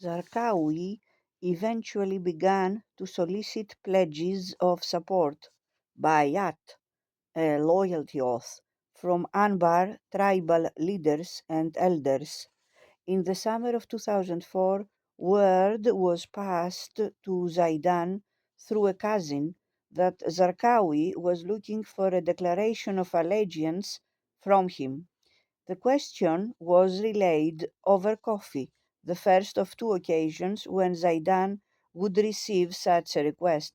Zarqawi eventually began to solicit pledges of support, bayat, a loyalty oath, from Anbar tribal leaders and elders. In the summer of 2004, word was passed to Zaidan through a cousin that Zarqawi was looking for a declaration of allegiance from him. The question was relayed over coffee, the first of two occasions when Zaidan would receive such a request.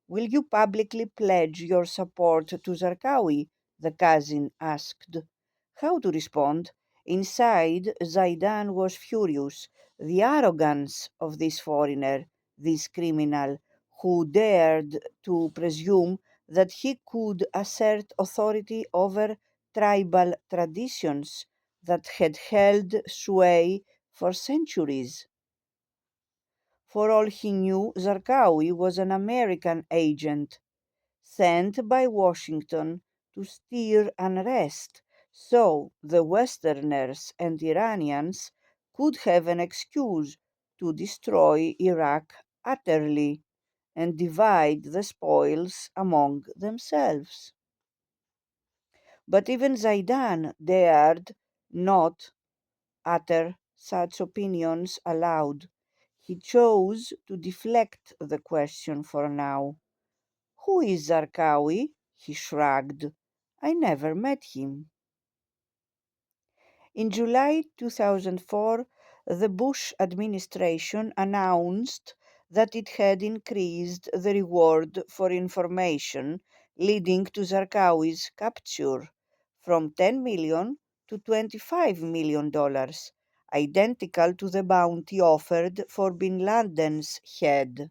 "Will you publicly pledge your support to Zarqawi?" the cousin asked. How to respond? Inside, Zaidan was furious. The arrogance of this foreigner, this criminal, who dared to presume that he could assert authority over tribal traditions that had held sway for centuries. For all he knew, Zarqawi was an American agent sent by Washington to stir unrest so the Westerners and Iranians could have an excuse to destroy Iraq utterly and divide the spoils among themselves. But even Zaidan dared not utter such opinions aloud. He chose to deflect the question for now. "Who is Zarqawi?" he shrugged. "I never met him." In July 2004, the Bush administration announced that it had increased the reward for information leading to Zarqawi's capture from 10 million to $25 million, identical to the bounty offered for bin Laden's head.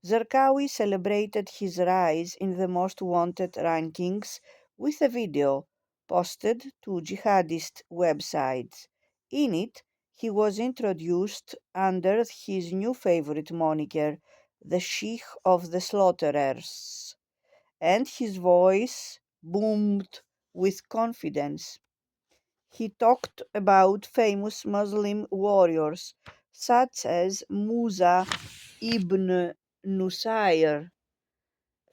Zarqawi celebrated his rise in the most wanted rankings with a video posted to jihadist websites. In it, he was introduced under his new favorite moniker, the Sheikh of the Slaughterers, and his voice boomed with confidence. He talked about famous Muslim warriors such as Musa ibn Nusayr,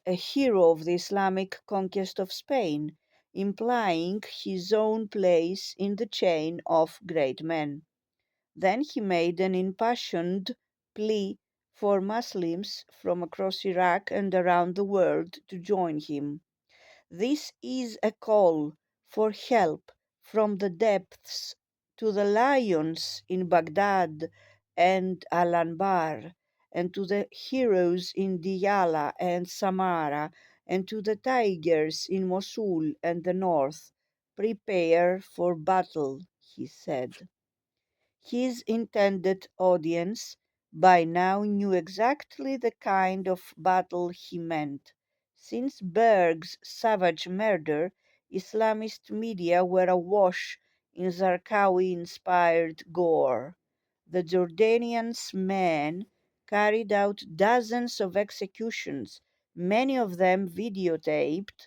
a hero of the Islamic conquest of Spain, implying his own place in the chain of great men. Then he made an impassioned plea for Muslims from across Iraq and around the world to join him. "This is a call for help from the depths to the lions in Baghdad and Al Anbar, and to the heroes in Diyala and Samara, and to the tigers in Mosul and the north. Prepare for battle," he said. His intended audience by now knew exactly the kind of battle he meant. Since Berg's savage murder, Islamist media were awash in Zarqawi inspired gore. The Jordanian's men carried out dozens of executions, many of them videotaped,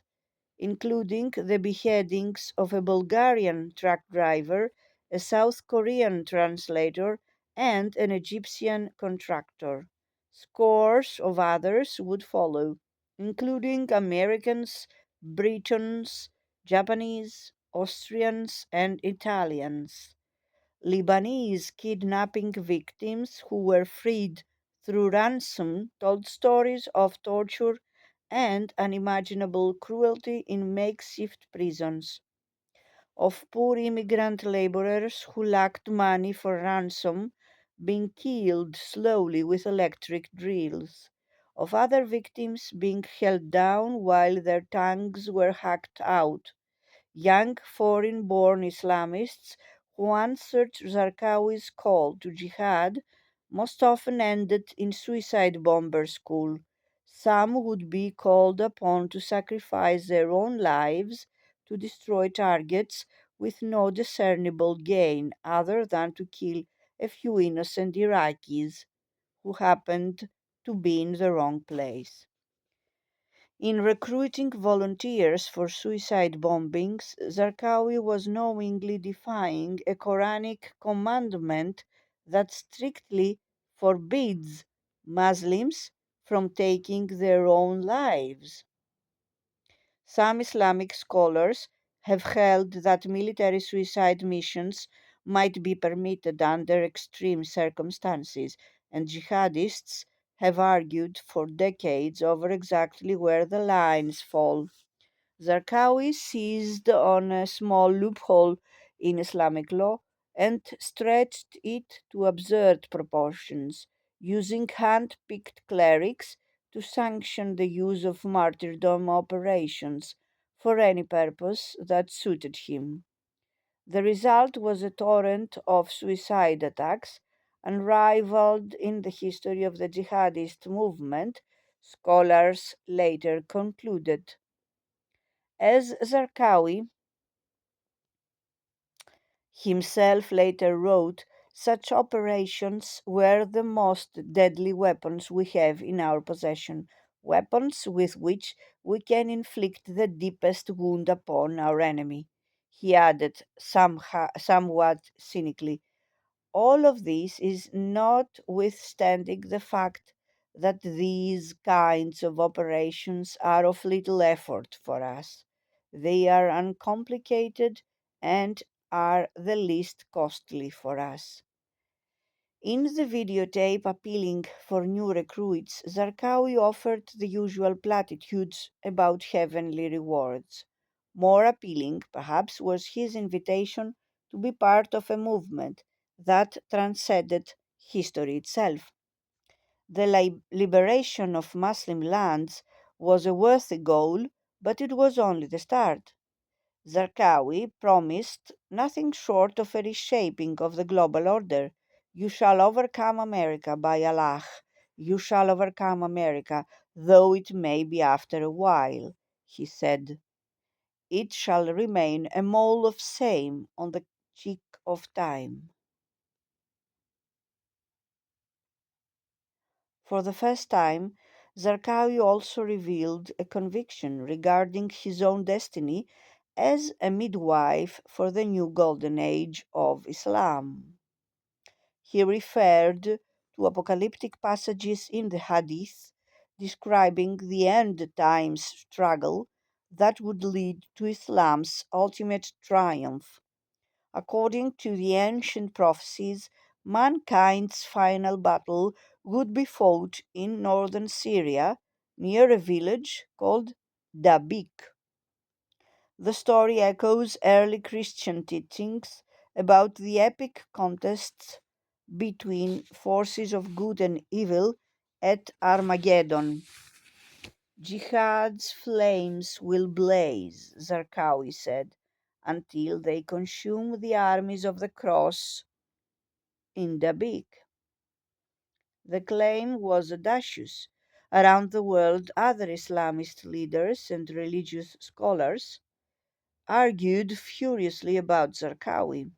including the beheadings of a Bulgarian truck driver, a South Korean translator, and an Egyptian contractor. Scores of others would follow, including Americans, Britons, Japanese, Austrians, and Italians. Lebanese kidnapping victims who were freed through ransom told stories of torture and unimaginable cruelty in makeshift prisons, of poor immigrant laborers who lacked money for ransom being killed slowly with electric drills, of other victims being held down while their tongues were hacked out. Young foreign born Islamists who answered Zarqawi's call to jihad most often ended in suicide bomber school. Some would be called upon to sacrifice their own lives to destroy targets with no discernible gain other than to kill a few innocent Iraqis who happened to be in the wrong place. In recruiting volunteers for suicide bombings, Zarqawi was knowingly defying a Quranic commandment that strictly forbids Muslims from taking their own lives. Some Islamic scholars have held that military suicide missions might be permitted under extreme circumstances, and jihadists have argued for decades over exactly where the lines fall. Zarqawi seized on a small loophole in Islamic law and stretched it to absurd proportions, using hand picked clerics to sanction the use of martyrdom operations for any purpose that suited him. The result was a torrent of suicide attacks, unrivaled in the history of the jihadist movement, scholars later concluded. As Zarqawi himself later wrote, such operations were the most deadly weapons we have in our possession, weapons with which we can inflict the deepest wound upon our enemy. He added, somewhat cynically, all of this is notwithstanding the fact that these kinds of operations are of little effort for us. They are uncomplicated and are the least costly for us. In the videotape appealing for new recruits, Zarqawi offered the usual platitudes about heavenly rewards. More appealing, perhaps, was his invitation to be part of a movement that transcended history itself. The liberation of Muslim lands was a worthy goal, but it was only the start. Zarqawi promised nothing short of a reshaping of the global order. You shall overcome America, by Allah. You shall overcome America, though it may be after a while, he said. It shall remain a mole of shame on the cheek of time. For the first time, Zarqawi also revealed a conviction regarding his own destiny as a midwife for the new golden age of Islam. He referred to apocalyptic passages in the Hadith describing the end times struggle that would lead to Islam's ultimate triumph. According to the ancient prophecies, mankind's final battle would be fought in northern Syria near a village called Dabik. The story echoes early Christian teachings about the epic contests between forces of good and evil at Armageddon. Jihad's flames will blaze, Zarqawi said, until they consume the armies of the cross in Dabik. The claim was audacious. Around the world, other Islamist leaders and religious scholars argued furiously about Zarqawi.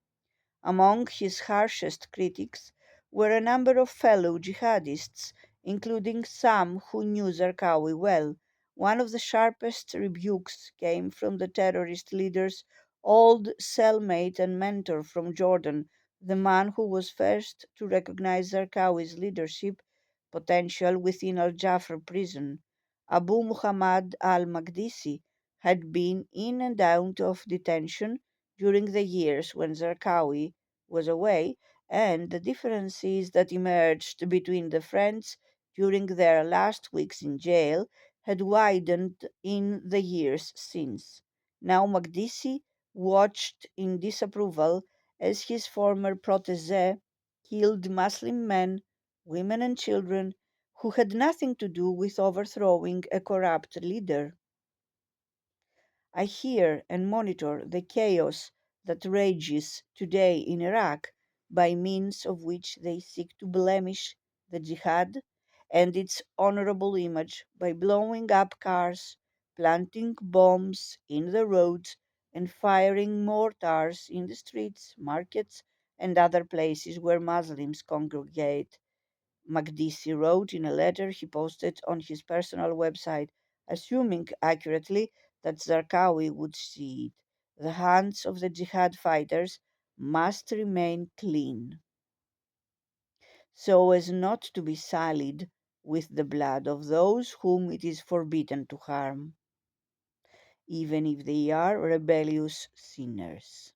Among his harshest critics were a number of fellow jihadists, including some who knew Zarqawi well. One of the sharpest rebukes came from the terrorist leader's old cellmate and mentor from Jordan, the man who was first to recognize Zarqawi's leadership potential within Al Jafr prison. Abu Muhammad al Maqdisi had been in and out of detention during the years when Zarqawi was away, and the differences that emerged between the friends during their last weeks in jail had widened in the years since. Now Makdisi watched in disapproval as his former protege killed Muslim men, women, and children who had nothing to do with overthrowing a corrupt leader. I hear and monitor the chaos that rages today in Iraq, by means of which they seek to blemish the jihad and its honorable image by blowing up cars, planting bombs in the roads, and firing mortars in the streets, markets, and other places where Muslims congregate. Makdisi wrote in a letter he posted on his personal website, assuming accurately that Zarqawi would see it. The hands of the jihad fighters must remain clean. so as not to be sullied with the blood of those whom it is forbidden to harm, even if they are rebellious sinners.